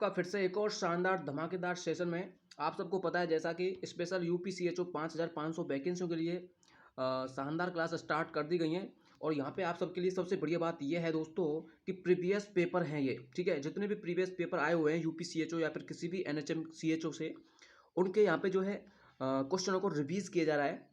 का फिर से एक और शानदार धमाकेदार सेशन में आप सबको पता है, जैसा कि स्पेशल यूपीसीएचओ 5500 वैकेंसियों के लिए शानदार क्लास स्टार्ट कर दी गई हैं। और यहाँ पे आप सबके लिए सबसे बढ़िया बात यह है दोस्तों कि प्रीवियस पेपर हैं ये, ठीक है। जितने भी प्रीवियस पेपर आए हुए हैं यूपीसीएचओ या फिर किसी भी एनएचएमसीएचओ से, उनके यहाँ पे जो है क्वेश्चनों को रिवीज किया जा रहा है।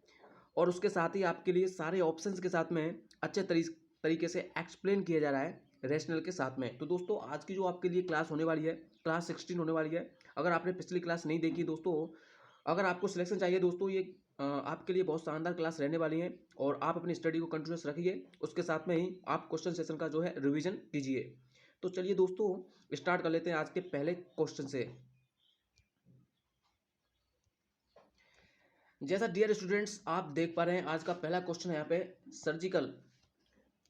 और उसके साथ ही आपके लिए सारे ऑप्शंस के साथ में अच्छे तरीके से एक्सप्लेन किया जा रहा है रैशनल के साथ में। तो दोस्तों आज की जो आपके लिए क्लास होने वाली है, क्लास 16 होने वाली है। अगर आपने पिछली क्लास नहीं देखी दोस्तों, अगर आपको सिलेक्शन चाहिए दोस्तों, ये आपके लिए बहुत शानदार क्लास रहने वाली है। और आप अपनी स्टडी को कंटिन्यूस रखिए, उसके साथ में ही आप क्वेश्चन सेशन का जो है रिवीजन कीजिए। तो चलिए दोस्तों स्टार्ट कर लेते हैं आज के पहले क्वेश्चन से। जैसा डियर स्टूडेंट्स आप देख पा रहे हैं, आज का पहला क्वेश्चन है यहाँ पे सर्जिकल,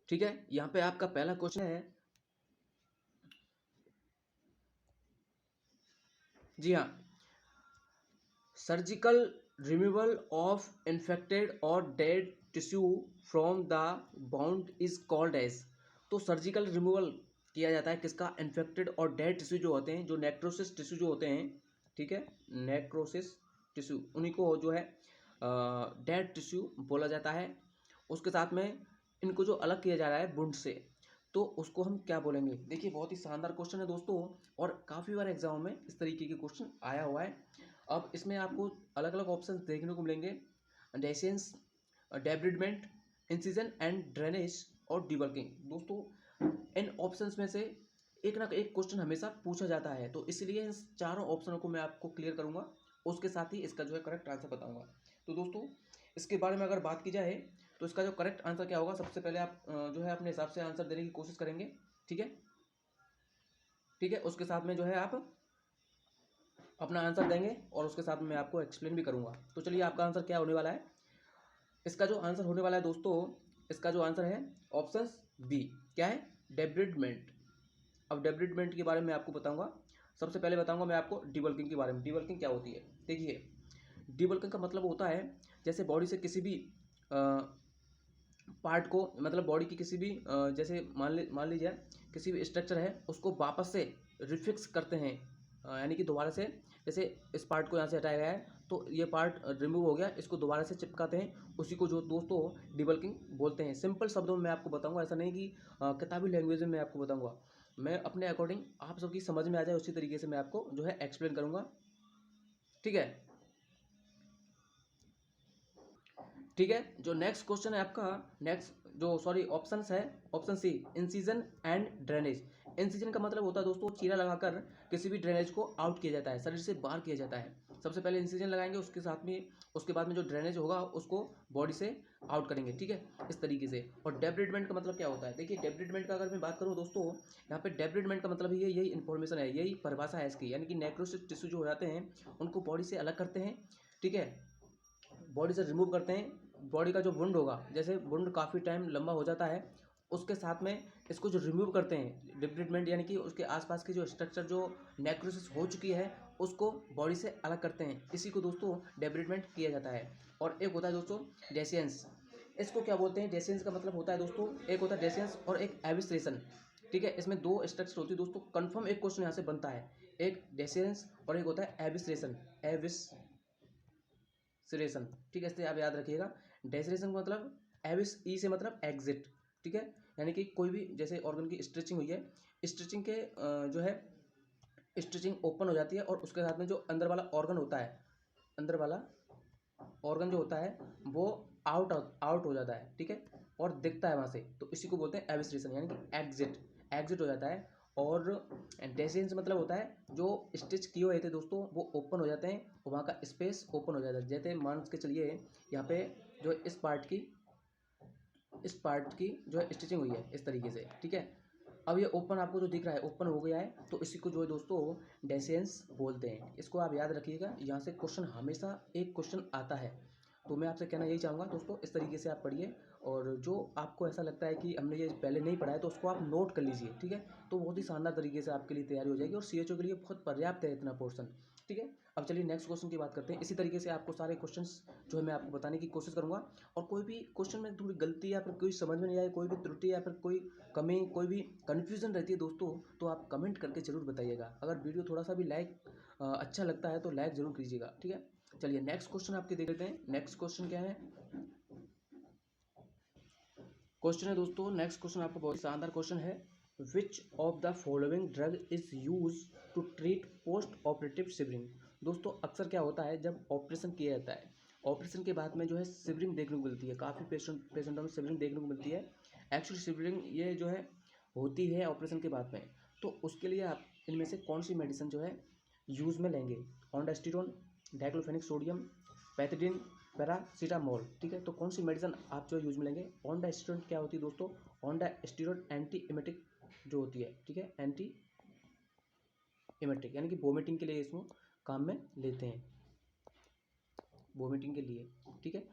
ठीक है। यहाँ पे आपका पहला क्वेश्चन है, जी हाँ, सर्जिकल रिमूवल ऑफ इन्फेक्टेड और dead tissue from the bound is called as. तो सर्जिकल रिमूवल किया जाता है किसका? इन्फेक्टेड और डेड टिश्यू जो होते हैं, जो नेक्रोसिस टिश्यू जो होते हैं, ठीक है, नेक्रोसिस टिश्यू, उन्हीं को जो है डेड टिश्यू बोला जाता है। उसके साथ में इनको जो अलग किया जा रहा है वुंड से, तो उसको हम क्या बोलेंगे? देखिए बहुत ही शानदार क्वेश्चन है दोस्तों, और काफ़ी बार एग्जाम में इस तरीके के क्वेश्चन आया हुआ है। अब इसमें आपको अलग अलग ऑप्शन देखने को मिलेंगे, डेसेंस, डेब्रिडमेंट, इंसिजन एंड ड्रेनेज और डिवर्किंग। दोस्तों इन ऑप्शंस में से एक ना एक क्वेश्चन हमेशा पूछा जाता है, तो इसलिए इन चारों ऑप्शनों को मैं आपको क्लियर करूंगा, उसके साथ ही इसका जो है करेक्ट आंसर बताऊंगा। तो दोस्तों इसके बारे में अगर बात की जाए तो इसका जो करेक्ट आंसर क्या होगा, सबसे पहले आप जो है अपने हिसाब से आंसर देने की कोशिश करेंगे, ठीक है, ठीक है। उसके साथ में जो है आप अपना आंसर देंगे और उसके साथ में मैं आपको एक्सप्लेन भी करूंगा। तो चलिए आपका आंसर क्या होने वाला है। इसका जो आंसर होने वाला है दोस्तों, इसका जो आंसर है ऑप्शन बी, क्या है? डेब्रिडमेंट। अब डेब्रिडमेंट के बारे में आपको बताऊंगा। सबसे पहले बताऊंगा मैं आपको डिबल्किंग के बारे में। डिबल्किंग क्या होती है? देखिए डिबल्किंग का मतलब होता है जैसे बॉडी से किसी भी पार्ट को, मतलब बॉडी की किसी भी जैसे मान लीजिए किसी भी स्ट्रक्चर है, उसको वापस से रिफिक्स करते हैं, यानी कि दोबारा से, जैसे इस पार्ट को यहाँ से हटाया गया है तो ये पार्ट रिमूव हो गया, इसको दोबारा से चिपकाते हैं, उसी को जो दोस्तों डिबल्किंग बोलते हैं। सिंपल शब्दों में मैं आपको बताऊंगा, ऐसा नहीं कि किताबी लैंग्वेज में मैं आपको बताऊंगा। मैं अपने अकॉर्डिंग आप सबकी समझ में आ जाए उसी तरीके से मैं आपको जो है एक्सप्लेन करूंगा, ठीक है, ठीक है। जो नेक्स्ट क्वेश्चन है आपका, नेक्स्ट जो सॉरी ऑप्शंस है, option C, incision and drainage. Incision का मतलब होता है दोस्तों चीरा लगाकर किसी भी ड्रेनेज को आउट किया जाता है, शरीर से बाहर किया जाता है। सबसे पहले इंसिजन लगाएंगे, उसके साथ में उसके बाद में जो ड्रेनेज होगा उसको बॉडी से आउट करेंगे, ठीक है, इस तरीके से। और डेब्रिडमेंट का मतलब क्या होता है? देखिए डेब्रिडमेंट का अगर मैं बात करूँ दोस्तों, यहाँ पे डेब्रिडमेंट का मतलब यही इन्फॉर्मेशन है, यही परिभाषा है इसकी, यानी कि नेक्रोसिस टिश्यू जो हो जाते हैं उनको बॉडी से अलग करते हैं, ठीक है, बॉडी से रिमूव करते हैं। बॉडी का जो वुंड होगा, जैसे वुंड काफ़ी टाइम लंबा हो जाता है, उसके साथ में इसको जो रिमूव करते हैं, डिब्रिडमेंट, यानी कि उसके आसपास की जो स्ट्रक्चर जो नेक्रोसिस हो चुकी है उसको बॉडी से अलग करते हैं, इसी को दोस्तों डेब्रिडमेंट किया जाता है। और एक होता है दोस्तों डेसेंस। इसको क्या बोलते हैं? डेसेंस का मतलब होता है दोस्तों, एक होता है डेसेंस और एक एविस्ट्रेशन, ठीक है। इसमें दो स्ट्रक्चर होती है दोस्तों, कंफर्म एक क्वेश्चन यहाँ से बनता है, एक डेसेंस और एक होता है एविस्ट्रेशन, सिरेशन, ठीक है, इसलिए आप याद रखिएगा। डेसिरेशन का मतलब एविस, ई से मतलब एग्जिट, ठीक है, यानी कि कोई भी जैसे ऑर्गन की स्ट्रेचिंग हुई है, स्ट्रेचिंग के जो है स्ट्रेचिंग ओपन हो जाती है और उसके साथ में जो अंदर वाला ऑर्गन होता है, अंदर वाला ऑर्गन जो होता है वो आउट आउट हो जाता है, ठीक है, और दिखता है वहाँ से, तो इसी को बोलते हैं एविस्ट्रेशन, यानी कि एग्जिट, एग्जिट हो जाता है। और डेसेंस मतलब होता है जो स्टिच किए हुए थे दोस्तों वो ओपन हो जाते हैं, वहाँ का स्पेस ओपन हो जाता है। जैसे मान के चलिए यहाँ पे जो इस पार्ट की जो है स्टिचिंग हुई है इस तरीके से, ठीक है। अब ये ओपन आपको जो दिख रहा है ओपन हो गया है, तो इसी को जो है दोस्तों डेसेंस बोलते हैं। इसको आप याद रखिएगा, यहाँ से क्वेश्चन हमेशा एक क्वेश्चन आता है, तो मैं आपसे कहना यही चाहूँगा दोस्तों, इस तरीके से आप पढ़िए और जो आपको ऐसा लगता है कि हमने ये पहले नहीं पढ़ा है तो उसको आप नोट कर लीजिए, ठीक है। तो बहुत ही शानदार तरीके से आपके लिए तैयारी हो जाएगी और CHO के लिए बहुत पर्याप्त है इतना पोर्शन, ठीक है। अब चलिए नेक्स्ट क्वेश्चन की बात करते हैं। इसी तरीके से आपको सारे क्वेश्चंस जो है मैं आपको बताने की कोशिश करूंगा, और कोई भी क्वेश्चन में थोड़ी गलती या फिर कोई समझ में नहीं आए, कोई भी त्रुटि या फिर कोई कमी, कोई भी कन्फ्यूजन रहती है दोस्तों, तो आप कमेंट करके जरूर बताइएगा। अगर वीडियो थोड़ा सा भी अच्छा लगता है तो लाइक जरूर कीजिएगा, ठीक है। चलिए नेक्स्ट क्वेश्चन आपके देख लेते हैं। नेक्स्ट क्वेश्चन क्या है? क्वेश्चन है दोस्तों, नेक्स्ट क्वेश्चन आपको बहुत ही शानदार क्वेश्चन है। Which of the following drug is use to treat post operative shivering? दोस्तों अक्सर क्या होता है जब ऑपरेशन किया जाता है, ऑपरेशन के बाद में जो है सिवरिंग देखने को मिलती है, काफ़ी पेशेंटों में सिवरिंग देखने को मिलती है। एक्चुअली सिवरिंग ये जो है होती है ऑपरेशन के बाद में, तो उसके लिए आप इनमें से कौन सी मेडिसिन जो है यूज़ में लेंगे? ऑन्डास्टिरोन, डाइक्लोफेनिक सोडियम, पैथिडीन, पैरासीटामोल, ठीक है। तो कौन सी मेडिसिन आप जो यूज में लेंगे? ऑन्डास्टिरोन क्या होती है दोस्तों? ऑन्डास्टिरोन एंटी इमेटिक जो होती है, ठीक है, एंटी इमेटिक यानी कि वोमिटिंग के लिए इसको काम में लेते हैं, वोमिटिंग के लिए, ठीक है।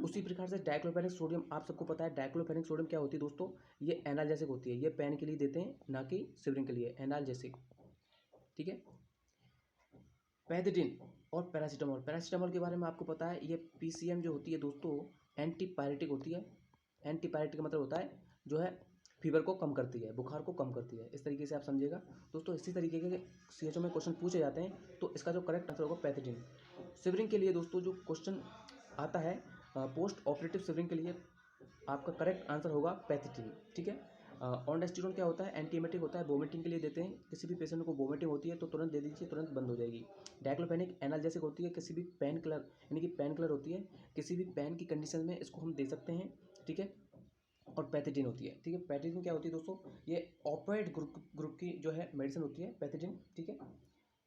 उसी प्रकार से डाइक्लोफेनिक सोडियम, आप सबको पता है डाइक्लोफेनिक सोडियम क्या होती है दोस्तों? ये एनाल्जेसिक होती है, ये पेन के लिए देते हैं, ना कि सिवरिंग के लिए, एनाल्जेसिक, ठीक है। पैथिडीन और पैरासीटामोल, पैरासीटामोल के बारे में आपको पता है, ये PCM जो होती है दोस्तों एंटीपायरेटिक होती है। एंटीपायरेटिक का मतलब होता है जो है फीवर को कम करती है, बुखार को कम करती है, इस तरीके से आप समझिएगा दोस्तों। इसी तरीके के CHO में क्वेश्चन पूछे जाते हैं, तो इसका जो करेक्ट आंसर होगा पैथिडीन। सिवरिंग के लिए दोस्तों जो क्वेश्चन आता है पोस्ट ऑपरेटिव सिवरिंग के लिए, आपका करेक्ट आंसर होगा पैथिडीन, ठीक है। ऑन्डास्टिरोन क्या होता है? एंटीएमेटिक होता है, वोमिटिंग के लिए देते हैं। किसी भी पेशेंट को वोमिटिंग होती है तो तुरंत दे दीजिए, तुरंत बंद हो जाएगी। डाइक्लोफेनिक एनाल्जेसिक होती है, किसी भी पेन किलर यानी कि पेन किलर होती है, किसी भी पेन की कंडीशन में इसको हम दे सकते हैं, ठीक है। और पैथिडीन होती है, ठीक है। पैथिडीन क्या होती है दोस्तों? ये ऑपोइड ग्रुप की जो है मेडिसिन होती है पैथिडीन, ठीक है।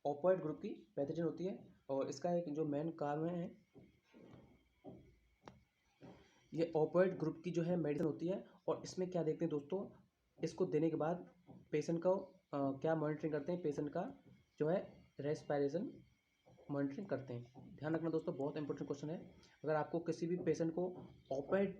ऑपोइड ग्रुप की पैथिडीन होती है, और इसका एक जो मेन काम है, ये ऑपोइड ग्रुप की जो है मेडिसिन होती है। और इसमें क्या देखते हैं दोस्तों, इसको देने के बाद पेशेंट को क्या मॉनिटरिंग करते हैं? पेशेंट का जो है रेस्पिरेशन मॉनिटरिंग करते हैं। ध्यान रखना दोस्तों, बहुत इंपॉर्टेंट क्वेश्चन है। अगर आपको किसी भी पेशेंट को ऑपोइड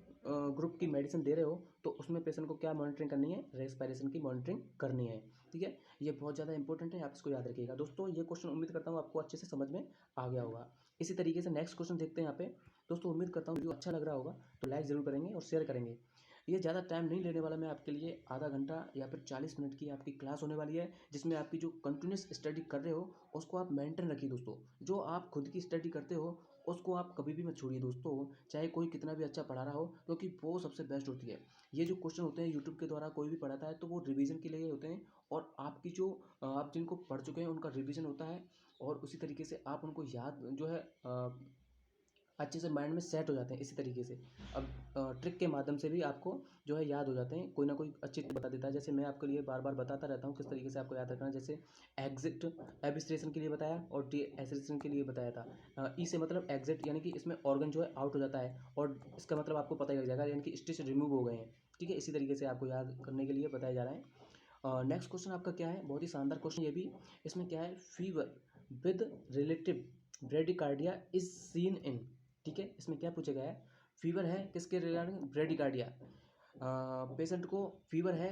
ग्रुप की मेडिसिन दे रहे हो तो उसमें पेशेंट को क्या मॉनिटरिंग करनी है? रेस्पिरेशन की मॉनिटरिंग करनी है, ठीक है। ये बहुत ज़्यादा इंपॉर्टेंट है, आप इसको याद रखिएगा दोस्तों। ये क्वेश्चन उम्मीद करता हूँ आपको अच्छे से समझ में आ गया होगा। इसी तरीके से नेक्स्ट क्वेश्चन देखते हैं यहाँ पे दोस्तों। उम्मीद करता हूँ वीडियो अच्छा लग रहा होगा, तो लाइक ज़रूर करेंगे और शेयर करेंगे। ये ज़्यादा टाइम नहीं लेने वाला, मैं आपके लिए आधा घंटा या फिर 40 मिनट की आपकी क्लास होने वाली है, जिसमें आपकी जो कंटिन्यूस स्टडी कर रहे हो उसको आप मेंटेन रखिए दोस्तों। जो आप खुद की स्टडी करते हो उसको आप कभी भी मत छोड़िए दोस्तों, चाहे कोई कितना भी अच्छा पढ़ा रहा हो, क्योंकि वो सबसे बेस्ट होती है। ये जो क्वेश्चन होते हैं यूट्यूब के द्वारा कोई भी पढ़ाता है तो वो रिवीजन के लिए होते हैं, और आपकी जो आप जिनको पढ़ चुके हैं उनका रिवीजन होता है, और उसी तरीके से आप उनको याद जो है अच्छे से माइंड में सेट हो जाते हैं। इसी तरीके से अब ट्रिक के माध्यम से भी आपको जो है याद हो जाते हैं, कोई ना कोई अच्छी ट्रिक बता देता है। जैसे मैं आपके लिए बार बार बताता रहता हूँ किस तरीके से आपको याद रखना है। जैसे एग्जिट एबिस्ट्रेशन के लिए बताया और डी एसरेशन के लिए बताया था। ई से मतलब एग्जिट यानी कि इसमें ऑर्गन जो है आउट हो जाता है, और इसका मतलब आपको पता ही लग जाएगा यानी कि स्टिच रिमूव हो गए हैं, ठीक है। इसी तरीके से आपको याद करने के लिए बताया जा रहा है। नेक्स्ट क्वेश्चन आपका क्या है? बहुत ही शानदार क्वेश्चन ये भी। इसमें क्या है? Fever with relative bradycardia is seen in, ठीक है। इसमें क्या पूछा गया है? फीवर है किसके रिगार्डिंग? ब्रेडिकार्डिया। पेशेंट को फीवर है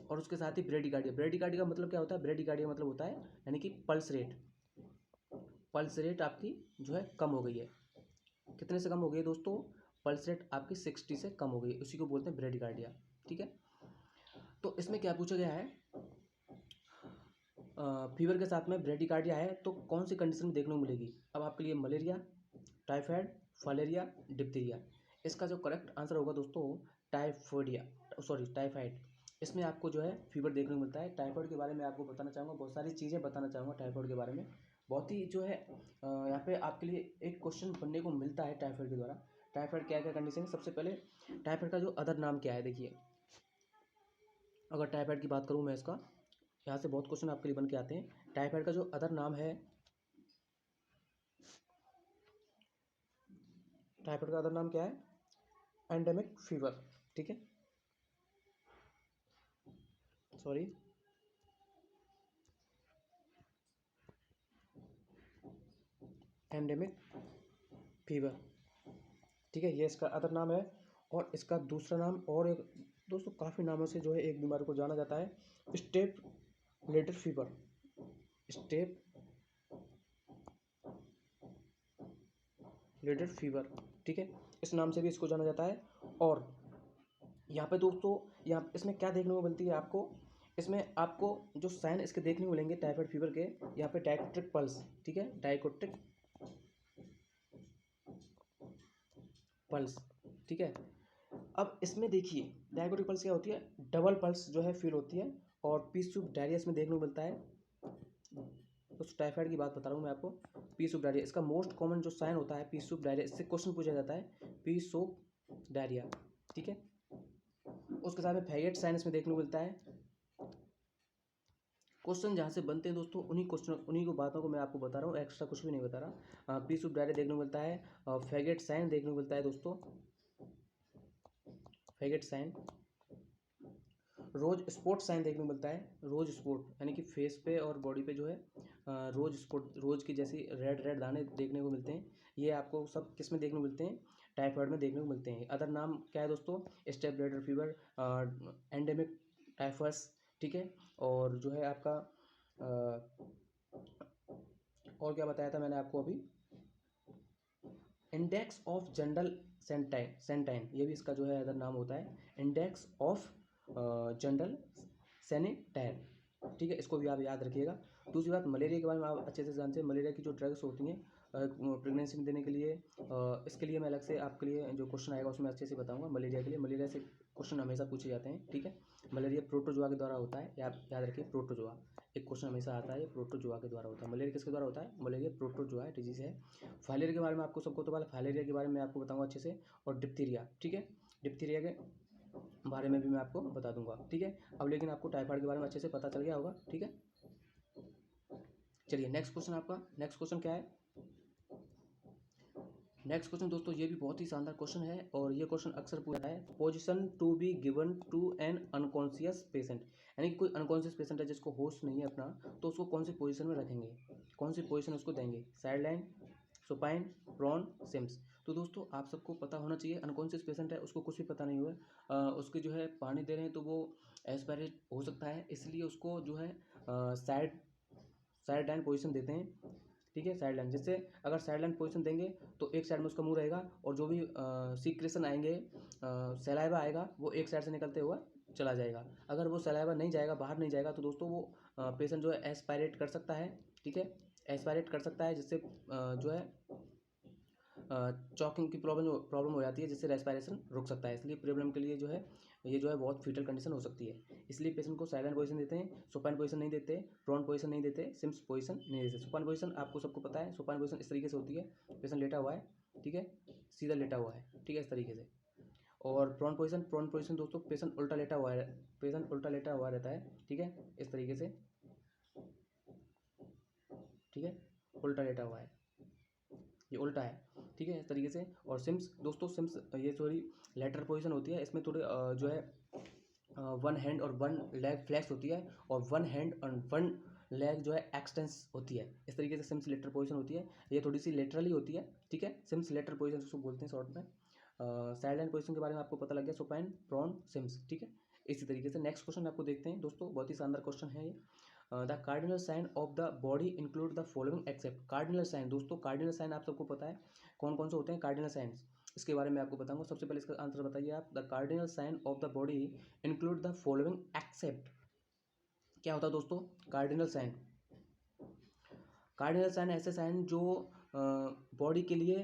और उसके साथ ही ब्रेडिकार्डिया। ब्रेडिकार्डिया का मतलब क्या होता है? ब्रेडिकार्डिया मतलब होता है यानी कि पल्स रेट, पल्स रेट आपकी जो है कम हो गई है। कितने से कम हो गई है दोस्तों? पल्स रेट आपकी 60 से कम हो गई है, उसी को बोलते हैं ब्रेडिकार्डिया, ठीक है। तो इसमें क्या पूछा गया है? फीवर के साथ में ब्रेडिकार्डिया है तो कौन सी कंडीशन में देखने को मिलेगी? अब आपके लिए मलेरिया, टाइफाइड, फाइलेरिया, डिप्थीरिया। इसका जो करेक्ट आंसर होगा दोस्तों टाइफोइडिया, सॉरी टाइफाइड। इसमें आपको जो है फीवर देखने को मिलता है। टाइफाइड के बारे में आपको बताना चाहूँगा, बहुत सारी चीज़ें बताना चाहूँगा टाइफाइड के बारे में। बहुत ही जो है यहाँ पे आपके लिए एक क्वेश्चन बनने को मिलता है टाइफाइड के द्वारा। टाइफाइड क्या क्या कंडीशन है? सबसे पहले टाइफाइड का जो अदर नाम क्या है देखिए। अगर टाइफाइड की बात करूँ मैं इसका, यहाँ से बहुत क्वेश्चन आपके लिए बन के आते हैं। टाइफाइड का जो अदर नाम है, टाइफाइड का अदर नाम क्या है? एंडेमिक फीवर, ठीक है, सॉरी एंडेमिक फीवर, ठीक है, ये इसका अदर नाम है। और इसका दूसरा नाम और एक दोस्तों काफ़ी नामों से जो है एक बीमारी को जाना जाता है, step ladder fever. Step ladder fever, ठीक है, इस नाम से भी इसको जाना जाता है। और यहाँ पे दोस्तों यहाँ इसमें क्या देखने को मिलती है आपको, इसमें आपको जो साइन इसके देखने को मिलेंगे टाइफाइड फीवर के, यहाँ पे डायकोट्रिक पल्स, ठीक है, डायकोट्रिक पल्स, ठीक है। अब इसमें देखिए डायकोटिक पल्स क्या होती है, डबल पल्स जो है फील होती है, और पी सूप डायरिया इसमें देखने को मिलता है। उस टाइफाइड की बात बता रहा हूँ मैं आपको। पी सूप डायरिया इसका मोस्ट कॉमन जो साइन होता है, पी सूप डायरिया, इससे क्वेश्चन पूछा जाता है, पी सूप डायरिया, ठीक है। उसके साथ में फैगेट साइन इसमें देखने को मिलता है। क्वेश्चन जहाँ से बनते हैं दोस्तों, उन्हीं को बातों को मैं आपको बता रहा हूँ, एक्स्ट्रा कुछ भी नहीं बता रहा। पी सूप डायरिया देखने को मिलता है, फैगेट साइन देखने को मिलता है दोस्तों, फैगेट साइन। रोज स्पॉट साइन देखने को मिलता है, रोज स्पॉट यानी कि फेस पे और बॉडी पे जो है रोज स्पॉट, रोज की जैसी रेड रेड दाने देखने को मिलते हैं। ये आपको सब किस में देखने को मिलते हैं, टाइफाइड में देखने को मिलते हैं। अदर नाम क्या है दोस्तों, step bladder fever, endemic typhus, ठीक है। और जो है आपका और क्या बताया था मैंने आपको अभी, इंडेक्स ऑफ जनरल सेंटाइन, ये भी इसका जो है अदर नाम होता है, इंडेक्स ऑफ जनरल सैनिटायर, ठीक है, इसको भी आप याद रखिएगा। दूसरी बात, मलेरिया के बारे में आप अच्छे से जानते हैं, मलेरिया की जो ड्रग्स होती हैं प्रेगनेंसी में देने के लिए, इसके लिए मैं अलग से आपके लिए जो क्वेश्चन आएगा उसमें अच्छे से बताऊंगा। मलेरिया के लिए, मलेरिया से क्वेश्चन हमेशा पूछे जाते हैं, ठीक है। मलेरिया प्रोटोजोआ के द्वारा होता है, याद रखिए, प्रोटोजोआ, एक क्वेश्चन हमेशा आता है, ये प्रोटोजोआ के द्वारा होता है। मलेरिया किसके द्वारा होता है, मलेरिया प्रोटोजोआ डिजीज है। फाइलेरिया के बारे में आपको सबको तो पहले फाइलेरिया के बारे में आपको बताऊंगा अच्छे से, और डिप्थीरिया, ठीक है, डिप्थीरिया के बारे में भी मैं आपको बता दूंगा, ठीक है। अब लेकिन आपको टाइफाइड के बारे में अच्छे से पता चल गया होगा, ठीक है। चलिए नेक्स्ट क्वेश्चन, आपका नेक्स्ट क्वेश्चन क्या है। नेक्स्ट क्वेश्चन दोस्तों ये भी बहुत ही शानदार क्वेश्चन है, और ये क्वेश्चन अक्सर पूछा है, position to be given to an unconscious patient, यानी कि कोई अनकॉन्शियस पेशेंट है जिसको होश नहीं है अपना, तो उसको कौन सी पोजीशन में रखेंगे, कौन सी पोजीशन उसको देंगे, side line, supine, prone, Sims. तो दोस्तों आप सबको पता होना चाहिए, अनकॉन्शियस पेशेंट है उसको कुछ भी पता नहीं हुआ, उसके जो है पानी दे रहे हैं तो वो एस्पायरेट हो सकता है, इसलिए उसको जो है साइड साइड लाइन पोजीशन देते हैं, ठीक है, साइड लाइन। जिससे अगर साइड लाइन पोजीशन देंगे तो एक साइड में उसका मुंह रहेगा, और जो भी सीक्रेशन आएंगे, सलाइवा आएगा, वो एक साइड से निकलते हुआ चला जाएगा। अगर वो सलाइवा नहीं जाएगा, बाहर नहीं जाएगा, तो दोस्तों वो पेशेंट जो है एस्पायरेट कर सकता है, ठीक है, एस्पायरेट कर सकता है, जिससे जो है चॉकिंग की प्रॉब्लम हो जाती है, जिससे रेस्पायरेशन रुक सकता है। इसलिए प्रॉब्लम के लिए जो है ये जो है बहुत फीटल कंडीशन हो सकती है, इसलिए पेशेंट को साइलेंट पोजीशन देते हैं, सुपाइन पोजीशन नहीं देते, प्रॉन पोजीशन नहीं देते, सिम्स पोजीशन नहीं देते। सुपाइन पोजीशन आपको सबको पता है, सुपाइन पोजीशन इस तरीके से होती है, पेशेंट लेटा हुआ है, ठीक है, सीधा लेटा हुआ है, ठीक है, इस तरीके से। और प्रॉन पोजीशन दोस्तों पेशेंट उल्टा लेटा हुआ है, पेशेंट उल्टा लेटा हुआ रहता है, ठीक है, इस तरीके से, ठीक है, उल्टा लेटा हुआ है, ये उल्टा है, ठीक है, इस तरीके से। और सिम्स दोस्तों, सिम्स ये थोड़ी लेटर पोजीशन होती है, इसमें थोड़े जो है वन हैंड और वन लेग फ्लैक्स होती है, और वन हैंड और वन लेग जो है एक्सटेंस होती है, इस तरीके से सिम्स लेटर पोजीशन होती है। ये थोड़ी सी लेटरली होती है, ठीक है, सिम्स लेटर पोजीशन उसको बोलते हैं शॉर्ट में। साइड लाइन पोजीशन के बारे में आपको पता लग गया, सुपाइन, प्रॉन, सिम्स, ठीक है। इसी तरीके से नेक्स्ट क्वेश्चन आपको देखते हैं दोस्तों, बहुत ही शानदार क्वेश्चन है ये। The cardinal sign of the body include the following except. Cardinal sign दोस्तों, कार्डिनल साइन आप सबको पता है कौन कौन से होते हैं कार्डिनल साइंस, इसके बारे में आपको बताऊंगा। सबसे पहले इसका आंसर बताइए आप, the cardinal sign of the body include the following except. क्या होता है दोस्तों कार्डिनल साइन, कार्डिनल साइन ऐसे साइन जो बॉडी के लिए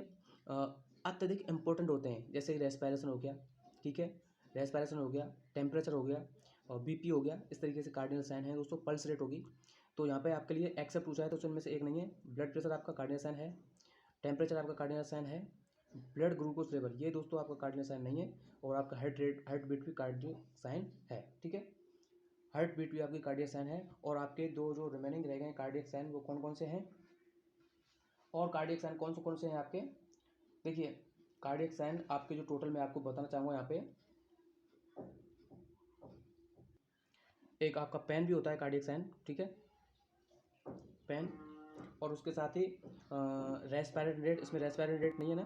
अत्यधिक इंपॉर्टेंट होते हैं, जैसे रेस्पायरेशन हो गया, ठीक है, रेस्पायरेशन हो गया, टेम्परेचर हो गया, और बीपी हो गया, इस तरीके से कार्डिनल साइन है दोस्तों। पल्स रेट होगी, तो यहाँ पे आपके लिए एक्सेप्ट पूछा है तो उनमें से एक नहीं है। ब्लड प्रेशर आपका कार्डिनल साइन है, टेम्परेचर आपका कार्डिनल साइन है, ब्लड ग्लूकोज लेवल ये दोस्तों आपका कार्डिनल साइन नहीं है, और आपका हार्ट बीट भी कार्डिनल साइन है, ठीक है, हार्ट बीट भी आपकी कार्डियक साइन है। और आपके दो जो रिमेनिंग रह गए कार्डियक साइन वो कौन कौन से हैं, और कार्डियक साइन कौन से हैं आपके, देखिए कार्डियक साइन आपके जो टोटल मैं आपको बताना चाहूँगा यहाँ पे, एक आपका पेन भी होता है कार्डियक साइन, ठीक है, पेन, और उसके साथ ही रेस्पायरेटरी रेट, इसमें रेस्पायरेटरी रेट नहीं है ना,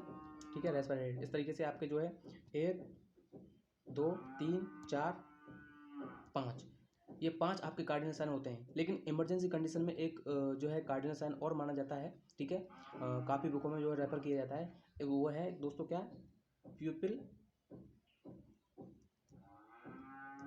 ठीक है, रेस्पायरेटरी रेट, इस तरीके से आपके जो है एक 2, 3, 4, 5, ये 5 आपके कार्डिनल साइन होते हैं। लेकिन इमरजेंसी कंडीशन में एक जो है कार्डिनल साइन और माना जाता है, ठीक है, काफ़ी बुकों में जो है रेफर किया जाता है, वो है दोस्तों क्या, प्यूपिल,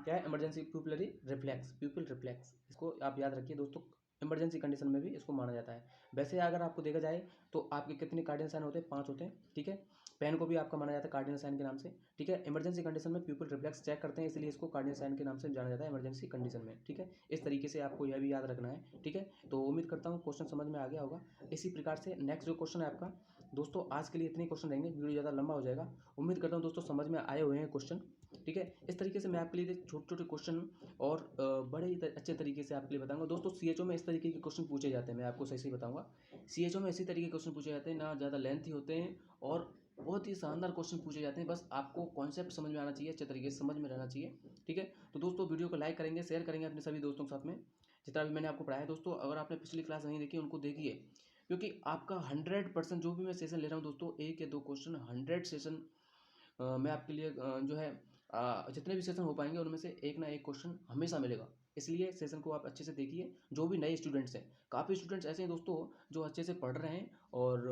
क्या है, इमरजेंसी प्यूपिलरी रिफ्लेक्स, प्यूपिल रिफ्लेक्स, इसको आप याद रखिए दोस्तों। इमरजेंसी कंडीशन में भी इसको माना जाता है। वैसे अगर आपको देखा जाए तो आपके कितने कार्डिनल साइन होते हैं, 5 होते हैं, ठीक है। पेन को भी आपका माना जाता है कार्डिनल साइन के नाम से, ठीक है। इमरजेंसी कंडीशन में प्यूपिल रिफ्लेक्स चेक करते हैं, इसलिए इसको कार्डिनल साइन के नाम से जाना जाता है इमरजेंसी कंडीशन में, ठीक है। इस तरीके से आपको यह भी याद रखना है, ठीक है। तो उम्मीद करता हूँ क्वेश्चन समझ में आ गया होगा। इसी प्रकार से नेक्स्ट जो क्वेश्चन है आपका दोस्तों, आज के लिए इतने क्वेश्चन रहेंगे, वीडियो ज़्यादा लंबा हो जाएगा। उम्मीद करता हूँ दोस्तों समझ में आए हुए हैं क्वेश्चन, ठीक है। इस तरीके से मैं आपके लिए छोटे छोटे क्वेश्चन और बड़े ही अच्छे तरीके से आपके लिए बताऊंगा दोस्तों। सीएचओ में इस तरीके के क्वेश्चन पूछे जाते हैं, मैं आपको सही सही बताऊंगा। सीएचओ में इसी तरीके के क्वेश्चन पूछे जाते हैं, ना ज़्यादा लेंथी होते हैं और बहुत ही शानदार क्वेश्चन पूछे जाते हैं। बस आपको कॉन्सेप्ट समझ में आना चाहिए, अच्छे तरीके से समझ में रहना चाहिए, ठीक है। तो दोस्तों वीडियो को लाइक करेंगे, शेयर करेंगे अपने सभी दोस्तों के साथ में, जितना भी मैंने आपको पढ़ाया दोस्तों। अगर आपने पिछली क्लास नहीं देखी उनको देखिए, क्योंकि आपका 100% जो भी मैं सेशन ले रहा हूँ दोस्तों, 1 या 2 क्वेश्चन 100 सेशन मैं आपके लिए जो है जितने भी सेशन हो पाएंगे उनमें से एक ना एक क्वेश्चन हमेशा मिलेगा। इसलिए सेशन को आप अच्छे से देखिए। जो भी नए स्टूडेंट्स हैं, काफ़ी स्टूडेंट्स ऐसे हैं दोस्तों जो अच्छे से पढ़ रहे हैं और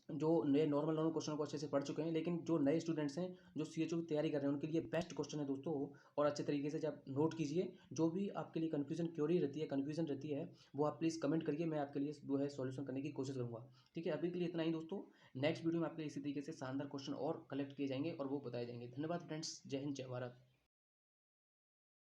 जो नए नॉर्मल नॉर्मल क्वेश्चन को अच्छे से पढ़ चुके हैं, लेकिन जो नए स्टूडेंट्स हैं जो सीएचओ की तैयारी कर रहे हैं उनके लिए बेस्ट क्वेश्चन है दोस्तों। और अच्छे तरीके से जब नोट कीजिए, जो भी आपके लिए कन्फ्यूजन क्योरी रहती है, कन्फ्यूजन रहती है, वो आप प्लीज़ कमेंट करिए, मैं आपके लिए वो है सॉल्यूशन करने की कोशिश करूँगा, ठीक है। अभी के लिए इतना ही दोस्तों। नेक्स्ट वीडियो में आपके लिए इसी तरीके से शानदार क्वेश्चन और कलेक्ट किए जाएंगे और वो बताए जाएंगे। धन्यवाद फ्रेंड्स, जय हिंद, जय भारत।